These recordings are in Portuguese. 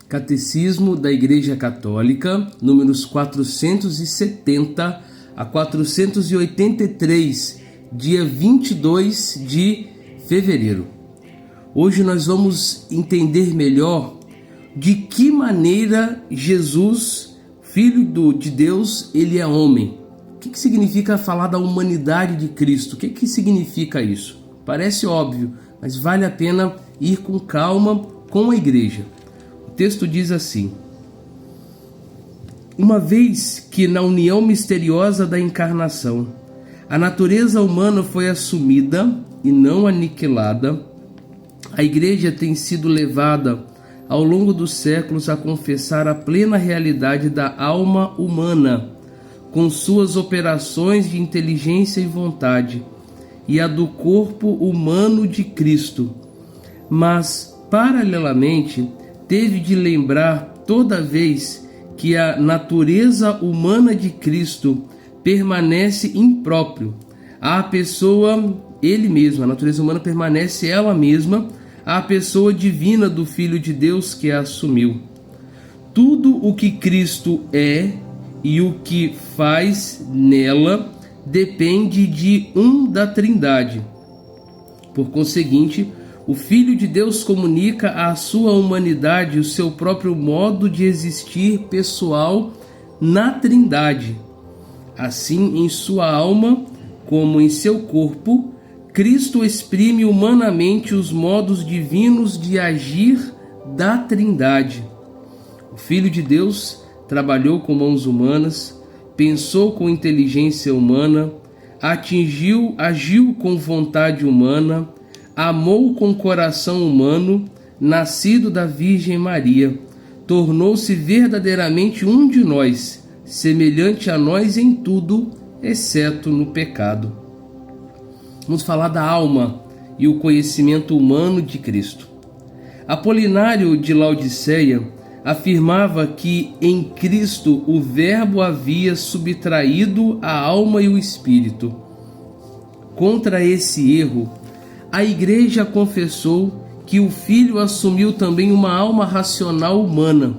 Catecismo da Igreja Católica, números 470 a 483, dia 22 de fevereiro. Hoje nós vamos entender melhor de que maneira Jesus, Filho de Deus, ele é homem. O que significa falar da humanidade de Cristo? O que significa isso? Parece óbvio, mas vale a pena ir com calma com a igreja. O texto diz assim: uma vez que na união misteriosa da encarnação a natureza humana foi assumida e não aniquilada, a igreja tem sido levada ao longo dos séculos a confessar a plena realidade da alma humana, com suas operações de inteligência e vontade, e a do corpo humano de Cristo. Mas, paralelamente, teve de lembrar toda vez que a natureza humana de Cristo permanece impróprio. A pessoa, ele mesmo, a natureza humana permanece ela mesma, a pessoa divina do Filho de Deus que a assumiu. Tudo o que Cristo é e o que faz nela depende de um da Trindade. Por conseguinte, o Filho de Deus comunica à sua humanidade o seu próprio modo de existir pessoal na Trindade. Assim, em sua alma, como em seu corpo, Cristo exprime humanamente os modos divinos de agir da Trindade. O Filho de Deus trabalhou com mãos humanas, pensou com inteligência humana, agiu com vontade humana, amou com coração humano, nascido da Virgem Maria, tornou-se verdadeiramente um de nós, semelhante a nós em tudo, exceto no pecado. Vamos falar da alma e o conhecimento humano de Cristo. Apolinário de Laodiceia afirmava que em Cristo o Verbo havia subtraído a alma e o espírito. Contra esse erro, a Igreja confessou que o Filho assumiu também uma alma racional humana.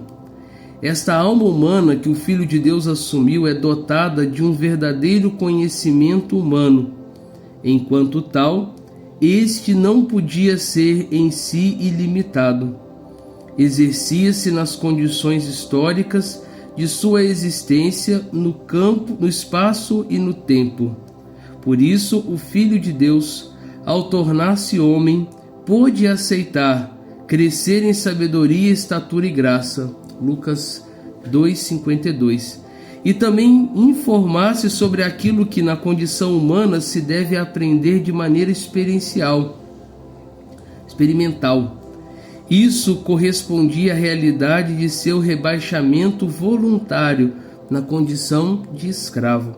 Esta alma humana que o Filho de Deus assumiu é dotada de um verdadeiro conhecimento humano. Enquanto tal, este não podia ser em si ilimitado. Exercia-se nas condições históricas de sua existência no campo, no espaço e no tempo. Por isso, o Filho de Deus, ao tornar-se homem, pôde aceitar, crescer em sabedoria, estatura e graça. Lucas 2:52. E também informar-se sobre aquilo que na condição humana se deve aprender de maneira experimental. Isso correspondia à realidade de seu rebaixamento voluntário na condição de escravo.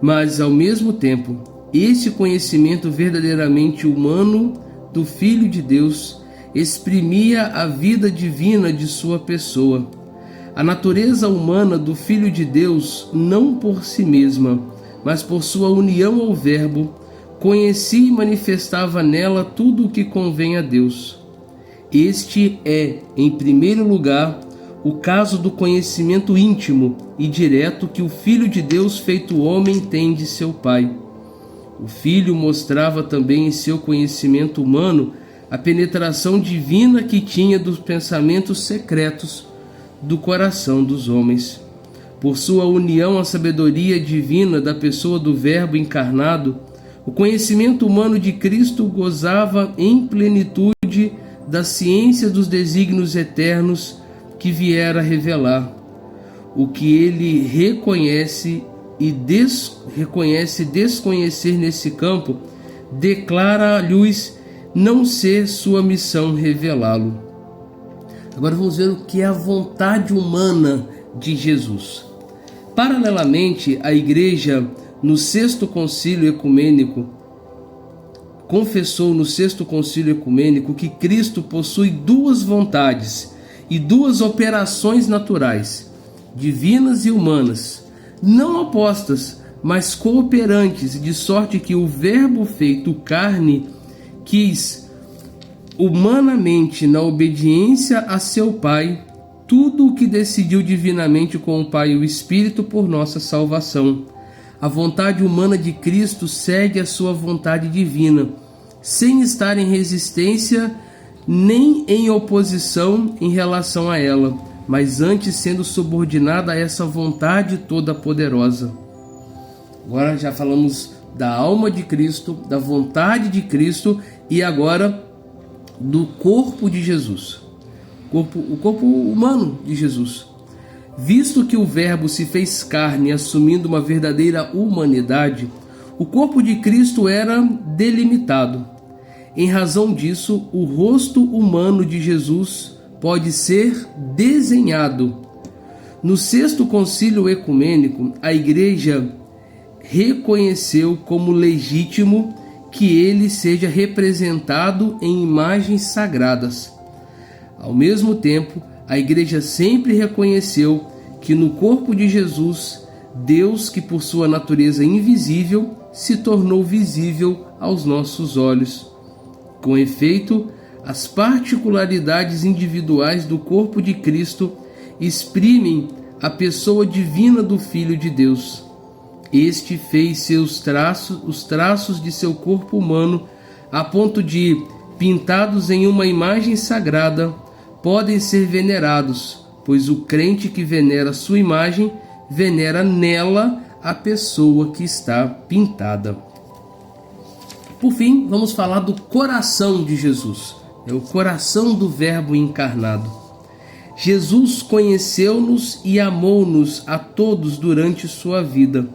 Mas, ao mesmo tempo, este conhecimento verdadeiramente humano do Filho de Deus exprimia a vida divina de sua pessoa. A natureza humana do Filho de Deus, não por si mesma, mas por sua união ao Verbo, conhecia e manifestava nela tudo o que convém a Deus. Este é, em primeiro lugar, o caso do conhecimento íntimo e direto que o Filho de Deus feito homem tem de seu Pai. O Filho mostrava também em seu conhecimento humano a penetração divina que tinha dos pensamentos secretos do coração dos homens. Por sua união à sabedoria divina da pessoa do Verbo encarnado, o conhecimento humano de Cristo gozava em plenitude da ciência dos desígnios eternos que viera revelar. O que ele reconhece desconhecer nesse campo, declara à luz não ser sua missão revelá-lo. Agora vamos ver o que é a vontade humana de Jesus. Paralelamente, a Igreja, no Sexto Concílio Ecumênico, confessou que Cristo possui duas vontades e duas operações naturais, divinas e humanas, não opostas, mas cooperantes, de sorte que o Verbo feito carne quis humanamente, na obediência a seu Pai, tudo o que decidiu divinamente com o Pai e o Espírito por nossa salvação. A vontade humana de Cristo segue a sua vontade divina, sem estar em resistência nem em oposição em relação a ela, mas antes sendo subordinada a essa vontade toda poderosa. Agora já falamos da alma de Cristo, da vontade de Cristo e agora do corpo de Jesus, o corpo humano de Jesus. Visto que o Verbo se fez carne, assumindo uma verdadeira humanidade, o corpo de Cristo era delimitado. Em razão disso, o rosto humano de Jesus pode ser desenhado. No Sexto Concílio Ecumênico, a Igreja reconheceu como legítimo que ele seja representado em imagens sagradas. Ao mesmo tempo, a Igreja sempre reconheceu que no corpo de Jesus, Deus, que por sua natureza invisível, se tornou visível aos nossos olhos. Com efeito, as particularidades individuais do corpo de Cristo exprimem a pessoa divina do Filho de Deus. Este fez os traços de seu corpo humano, a ponto de, pintados em uma imagem sagrada, podem ser venerados, pois o crente que venera sua imagem, venera nela a pessoa que está pintada. Por fim, vamos falar do coração de Jesus. É o coração do Verbo encarnado. Jesus conheceu-nos e amou-nos a todos durante sua vida.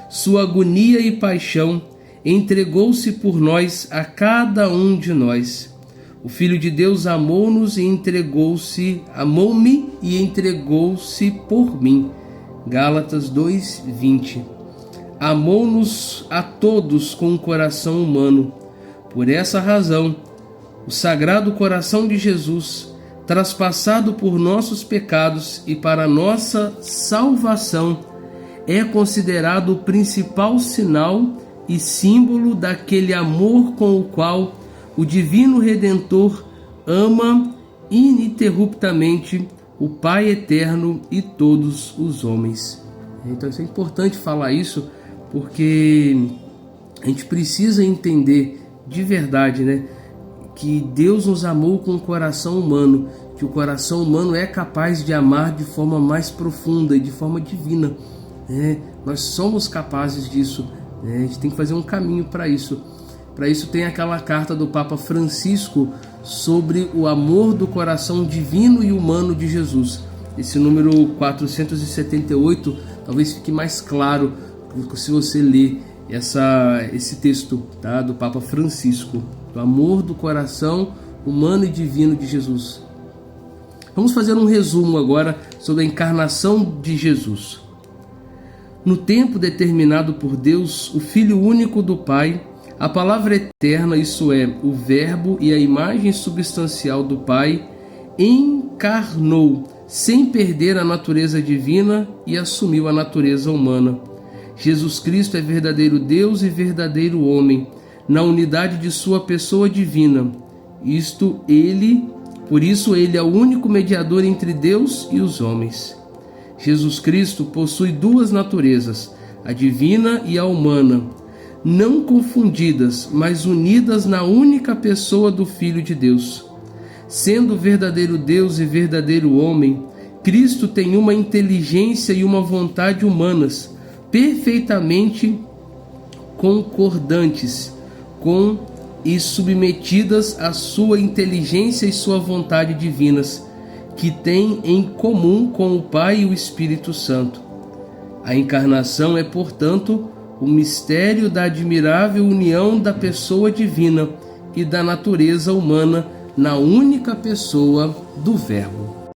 Sua agonia e paixão entregou-se por nós a cada um de nós. O Filho de Deus amou-nos e amou-me e entregou-se por mim. Gálatas 2:20. Amou-nos a todos com o coração humano. Por essa razão, o Sagrado Coração de Jesus, traspassado por nossos pecados e para nossa salvação, é considerado o principal sinal e símbolo daquele amor com o qual o Divino Redentor ama ininterruptamente o Pai Eterno e todos os homens. Então isso é importante falar isso, porque a gente precisa entender de verdade, né, que Deus nos amou com o coração humano, que o coração humano é capaz de amar de forma mais profunda e de forma divina. Nós somos capazes disso, né? A gente tem que fazer um caminho para isso. Para isso tem aquela carta do Papa Francisco sobre o amor do coração divino e humano de Jesus. Esse número 478 talvez fique mais claro se você ler esse texto, tá, do Papa Francisco, do amor do coração humano e divino de Jesus. Vamos fazer um resumo agora sobre a encarnação de Jesus. No tempo determinado por Deus, o Filho único do Pai, a palavra eterna, isso é, o Verbo e a imagem substancial do Pai, encarnou, sem perder a natureza divina, e assumiu a natureza humana. Jesus Cristo é verdadeiro Deus e verdadeiro homem, na unidade de sua pessoa divina. Por isso ele é o único mediador entre Deus e os homens. Jesus Cristo possui duas naturezas, a divina e a humana, não confundidas, mas unidas na única pessoa do Filho de Deus. Sendo verdadeiro Deus e verdadeiro homem, Cristo tem uma inteligência e uma vontade humanas, perfeitamente concordantes com e submetidas à sua inteligência e sua vontade divinas, que têm em comum com o Pai e o Espírito Santo. A encarnação é, portanto, o mistério da admirável união da pessoa divina e da natureza humana na única pessoa do Verbo.